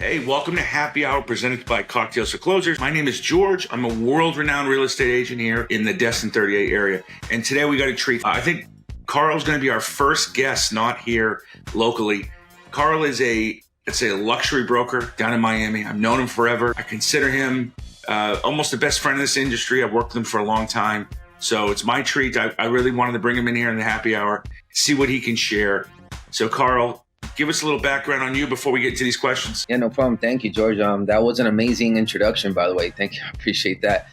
Hey, welcome to Happy Hour presented by Cocktails for Closers. My name is George. I'm a world-renowned real estate agent here in the Destin 38 area. And today we got a treat. I think Karl's going to be our first guest, not here locally. Karl is a luxury broker down in Miami. I've known him forever. I consider him almost the best friend in this industry. I've worked with him for a long time. So it's my treat. I really wanted to bring him in here in the Happy Hour, see what he can share. So Karl, give us a little background on you before we get into these questions. Yeah, no problem. Thank you, George. That was an amazing introduction, by the way. Thank you. I appreciate that.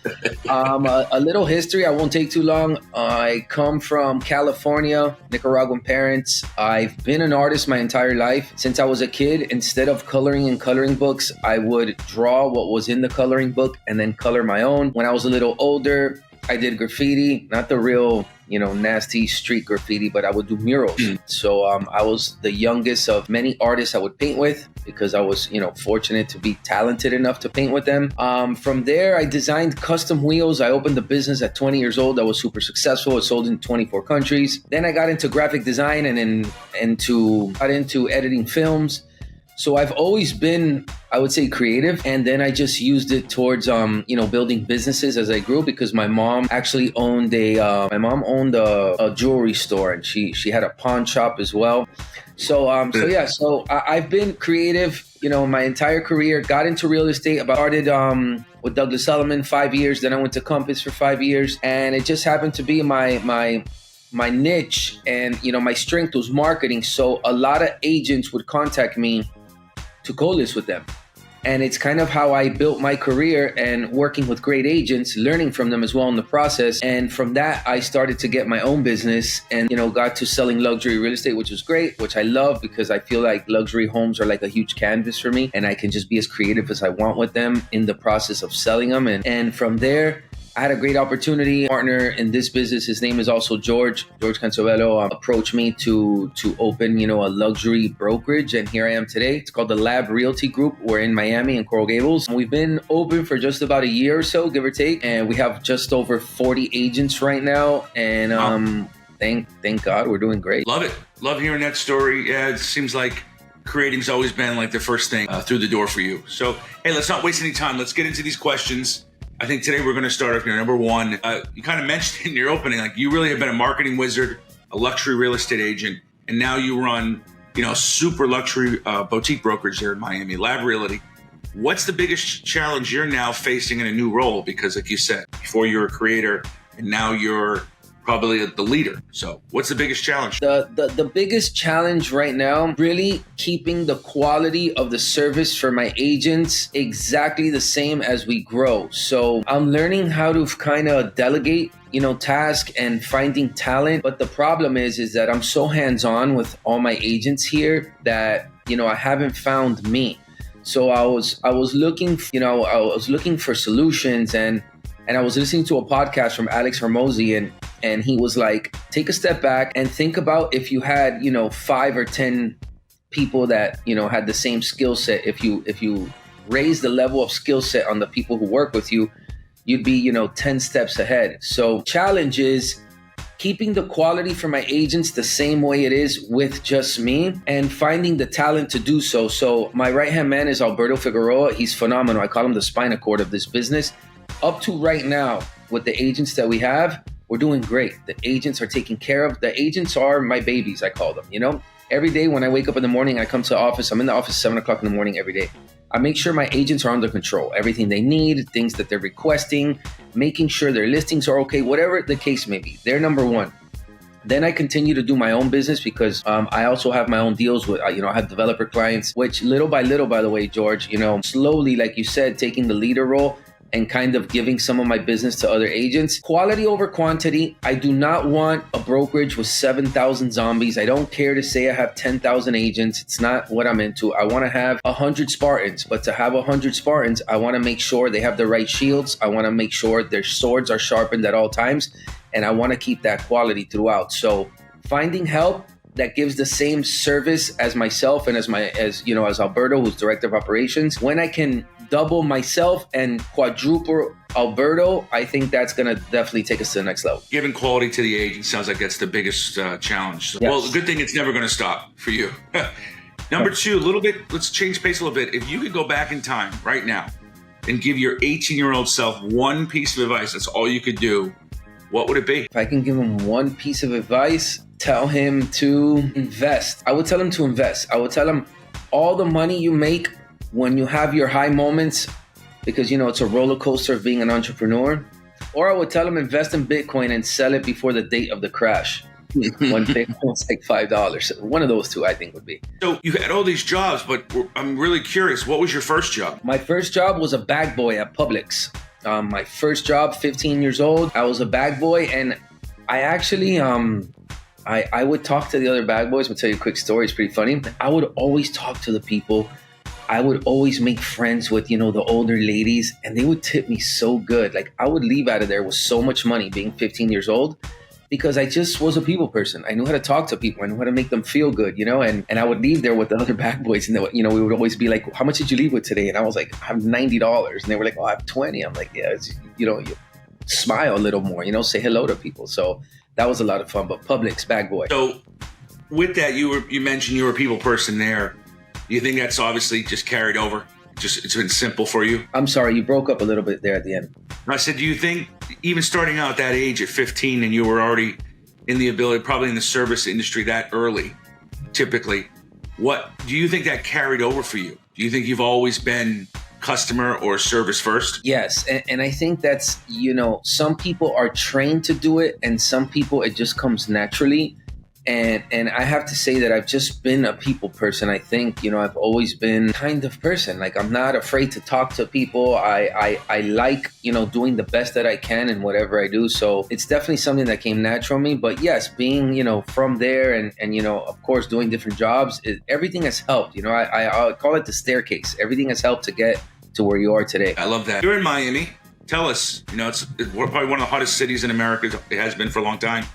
A little history. I won't take too long. I come from California, Nicaraguan parents. I've been an artist my entire life. Since I was a kid, instead of coloring in coloring books, I would draw what was in the coloring book and then color my own. When I was a little older, I did graffiti, not the real, nasty street graffiti, but I would do murals. So I was the youngest of many artists I would paint with because I was, fortunate to be talented enough to paint with them. From there, I designed custom wheels. I opened a business at 20 years old that was super successful. It sold in 24 countries. Then I got into graphic design and got into editing films. So I've always been, I would say, creative. And then I just used it towards, building businesses as I grew because my mom actually owned a jewelry store and she had a pawn shop as well. So I've been creative, my entire career, got into real estate, started with Douglas Elliman 5 years. Then I went to Compass for 5 years. And it just happened to be my niche and, my strength was marketing. So a lot of agents would contact me to co-list with them. And it's kind of how I built my career and working with great agents, learning from them as well in the process. And from that, I started to get my own business and, got to selling luxury real estate, which was great, which I love because I feel like luxury homes are like a huge canvas for me and I can just be as creative as I want with them in the process of selling them. And from there, I had a great opportunity. Partner in this business, his name is also George Cancovelo, approached me to open, a luxury brokerage. And here I am today. It's called the Lab Realty Group. We're in Miami and Coral Gables. We've been open for just about a year or so, give or take. And we have just over 40 agents right now. And thank God we're doing great. Love it. Love hearing that story. Yeah, it seems like creating's always been like the first thing through the door for you. So, hey, let's not waste any time. Let's get into these questions. I think today we're going to start off here. Number one, you kind of mentioned in your opening, like you really have been a marketing wizard, a luxury real estate agent, and now you run, super luxury boutique brokerage here in Miami, Lab Realty. What's the biggest challenge you're now facing in a new role? Because like you said, before you were a creator and now you're probably the leader. So what's the biggest challenge? The biggest challenge right now, really keeping the quality of the service for my agents exactly the same as we grow. So I'm learning how to kind of delegate, task and finding talent. But the problem is that I'm so hands-on with all my agents here that, I haven't found me. So I was looking for solutions and I was listening to a podcast from Alex Hormozy and he was like, take a step back and think about if you had, 5 or 10 people that, had the same skill set. If you raise the level of skill set on the people who work with you, you'd be, 10 steps ahead. So challenge is keeping the quality for my agents the same way it is with just me and finding the talent to do so. So my right-hand man is Alberto Figueroa. He's phenomenal. I call him the spinal cord of this business. Up to right now, with the agents that we have, we're doing great. The agents are taken care of. The agents are my babies, I call them, Every day when I wake up in the morning, I come to the office. I'm in the office 7 o'clock in the morning every day. I make sure my agents are under control. Everything they need, things that they're requesting, making sure their listings are okay, whatever the case may be. They're number one. Then I continue to do my own business because I also have my own deals with, I have developer clients, which little by little, by the way, George, slowly, like you said, taking the leader role and kind of giving some of my business to other agents. Quality over quantity. I do not want a brokerage with 7,000 zombies. I don't care to say I have 10,000 agents. It's not what I'm into. I want to have 100 Spartans, but to have 100 Spartans, I want to make sure they have the right shields. I want to make sure their swords are sharpened at all times. And I want to keep that quality throughout. So finding help that gives the same service as myself and as Alberto, who's director of operations. When I can double myself and quadruple Alberto, I think that's going to definitely take us to the next level. Giving quality to the agent sounds like that's the biggest challenge. Yes. Well, the good thing it's never going to stop for you. Number two, a little bit, let's change pace a little bit. If you could go back in time right now and give your 18-year-old self one piece of advice, that's all you could do, what would it be? If I can give him one piece of advice, tell him to invest. I would tell him to invest. I would tell him all the money you make when you have your high moments, because, you know, it's a roller coaster of being an entrepreneur. Or I would tell him invest in Bitcoin and sell it before the date of the crash. When Bitcoin was like $5. One of those two, I think, would be. So you had all these jobs, but I'm really curious. What was your first job? My first job was a bag boy at Publix. My first job, 15 years old, I was a bag boy, and I actually, I would talk to the other bag boys. I'll tell you a quick story. It's pretty funny. I would always talk to the people. I would always make friends with, you know, the older ladies, and they would tip me so good. Like, I would leave out of there with so much money being 15 years old because I just was a people person. I knew how to talk to people. I knew how to make them feel good, you know, and I would leave there with the other bag boys, and, you know, we would always be like, how much did you leave with today? And I was like, I have $90. And they were like, oh, I have 20. I'm like, yeah, it's, you know, you smile a little more, you know, say hello to people. So that was a lot of fun, but Publix, bag boy. So with that, you mentioned you were a people person there. Do you think that's obviously just carried over? It's been simple for you? I'm sorry, you broke up a little bit there at the end. I said, do you think even starting out at that age at 15 and you were already in the ability, probably in the service industry that early, typically, what do you think that carried over for you? Do you think you've always been customer or service first? Yes, and I think that's, you know, some people are trained to do it and some people it just comes naturally. And I have to say that I've just been a people person. I think, you know, I've always been kind of person. Like, I'm not afraid to talk to people. I like, you know, doing the best that I can in whatever I do. So it's definitely something that came natural to me. But yes, being, you know, from there and you know, of course, doing different jobs, everything has helped. You know, I call it the staircase. Everything has helped to get to where you are today. I love that. You're in Miami. Tell us, you know, it's probably one of the hottest cities in America. It has been for a long time.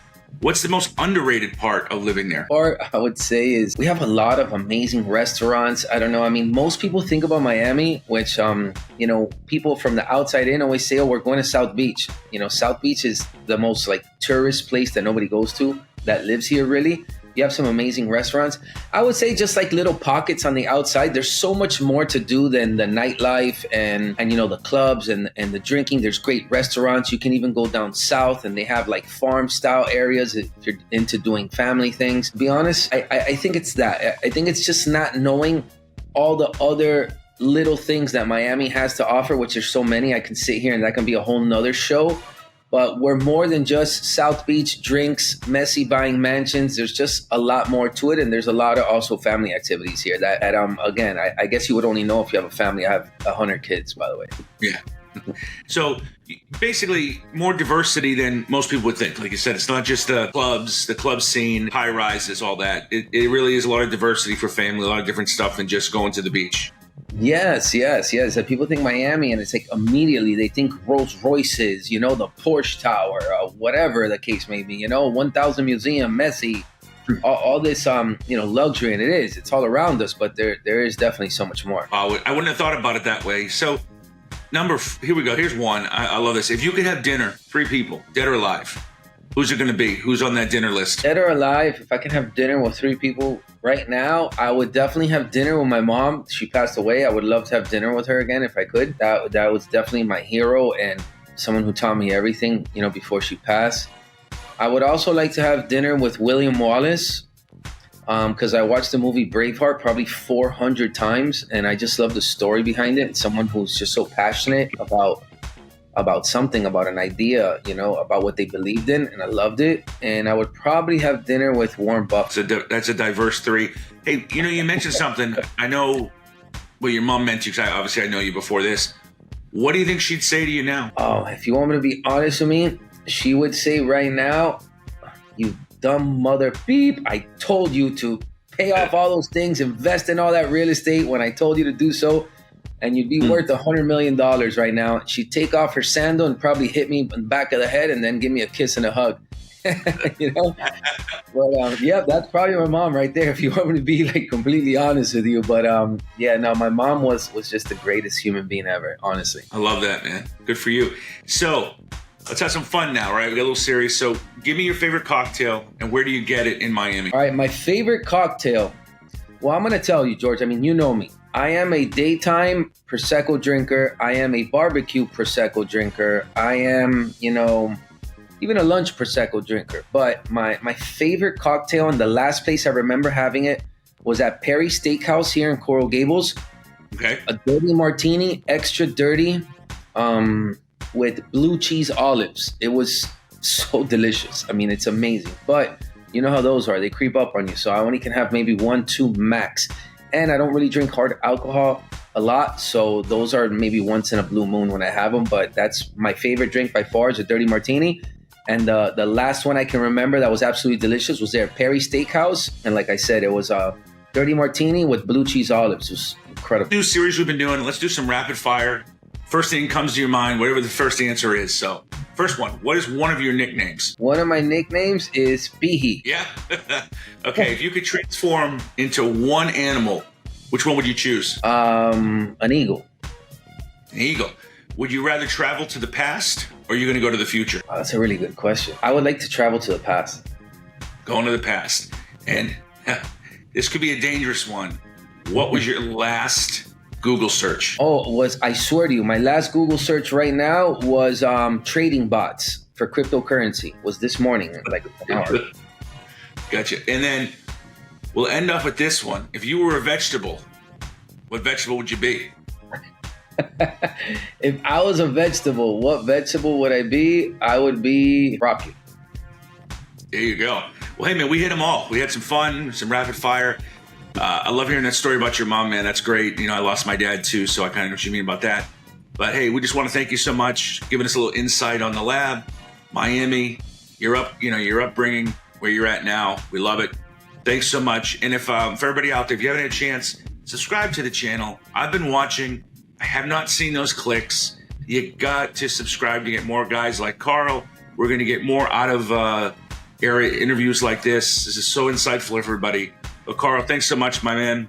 What's the most underrated part of living there? Part I would say is we have a lot of amazing restaurants. I don't know. I mean, most people think about Miami, which, you know, people from the outside in always say, oh, we're going to South Beach. You know, South Beach is the most like tourist place that nobody goes to that lives here, really. You have some amazing restaurants. I would say just like little pockets on the outside. There's so much more to do than the nightlife and you know, the clubs and the drinking. There's great restaurants. You can even go down south and they have like farm style areas if you're into doing family things. To be honest, I think it's that. I think it's just not knowing all the other little things that Miami has to offer, which are so many. I can sit here and that can be a whole nother show. But we're more than just South Beach, drinks, messy buying mansions. There's just a lot more to it. And there's a lot of also family activities here that again, I guess you would only know if you have a family. I have 100 kids, by the way. Yeah. So basically more diversity than most people would think. Like you said, it's not just the club scene, high rises, all that. It really is a lot of diversity for family, a lot of different stuff than just going to the beach. Yes. So people think Miami and it's like immediately they think Rolls Royces, you know, the Porsche Tower, whatever the case may be, you know, 1000 Museum, Messi, all this, you know, luxury. And it's all around us, but there is definitely so much more. I wouldn't have thought about it that way. So here we go. Here's one. I love this. If you could have dinner, 3 people, dead or alive, who's it going to be? Who's on that dinner list? Dead or alive, if I can have dinner with 3 people right now, I would definitely have dinner with my mom. She passed away. I would love to have dinner with her again if I could. That was definitely my hero and someone who taught me everything, you know, before she passed. I would also like to have dinner with William Wallace because I watched the movie Braveheart probably 400 times and I just love the story behind it. Someone who's just so passionate about something, about an idea, you know, about what they believed in, and I loved it. And I would probably have dinner with Warren Buffett. So that's a diverse 3. Hey, you know, you mentioned something. I know what your mom meant to you, because obviously I know you before this. What do you think she'd say to you now? Oh, if you want me to be honest with me, she would say right now, you dumb mother beep, I told you to pay off all those things, invest in all that real estate when I told you to do so. And you'd be worth $100 million right now. She'd take off her sandal and probably hit me in the back of the head and then give me a kiss and a hug. You know? But yeah, that's probably my mom right there, if you want me to be like completely honest with you. But yeah, no, my mom was just the greatest human being ever, honestly. I love that, man. Good for you. So let's have some fun now, right? We got a little serious. So give me your favorite cocktail and where do you get it in Miami? All right, my favorite cocktail. Well, I'm going to tell you, George, I mean, you know me. I am a daytime Prosecco drinker. I am a barbecue Prosecco drinker. I am, even a lunch Prosecco drinker. But my favorite cocktail, and the last place I remember having it, was at Perry Steakhouse here in Coral Gables. Okay. A dirty martini, extra dirty, with blue cheese olives. It was so delicious. I mean, it's amazing. But you know how those are. They creep up on you. So I only can have maybe 1, 2 max. And I don't really drink hard alcohol a lot. So those are maybe once in a blue moon when I have them. But that's my favorite drink by far, is a dirty martini. And the last one I can remember that was absolutely delicious was there at Perry Steakhouse. And like I said, it was a dirty martini with blue cheese olives. It was incredible. New series we've been doing. Let's do some rapid fire. First thing comes to your mind, whatever the first answer is. So first one, what is one of your nicknames? One of my nicknames is Pihi. Yeah. Okay. If you could transform into one animal, which one would you choose? An eagle. An eagle. Would you rather travel to the past, or are you going to go to the future? Oh, that's a really good question. I would like to travel to the past. Going to the past. And this could be a dangerous one. What was your last Google search? I swear to you, my last Google search right now was trading bots for cryptocurrency. Was this morning, like an hour. Gotcha. And then we'll end up with this one. If you were a vegetable, what vegetable would you be? If I was a vegetable, what vegetable would I be? I would be broccoli. There you go. Well, hey, man, we hit them all. We had some fun, some rapid fire. I love hearing that story about your mom, man. That's great. I lost my dad too, so I kind of know what you mean about that. But hey, we just want to thank you so much, giving us a little insight on the lab, Miami, your upbringing, where you're at now. We love it. Thanks so much. And if for everybody out there, if you haven't had a chance, subscribe to the channel. I've been watching. I have not seen those clicks. You got to subscribe to get more guys like Karl. We're going to get more out of area interviews like this. This is so insightful for everybody. But Karl, thanks so much, my man.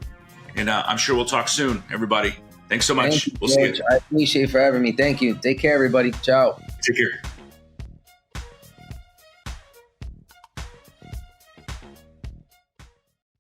And I'm sure we'll talk soon, everybody. Thanks so much. Thank you, we'll see you. I appreciate you for having me. Thank you. Take care, everybody. Ciao. Take care.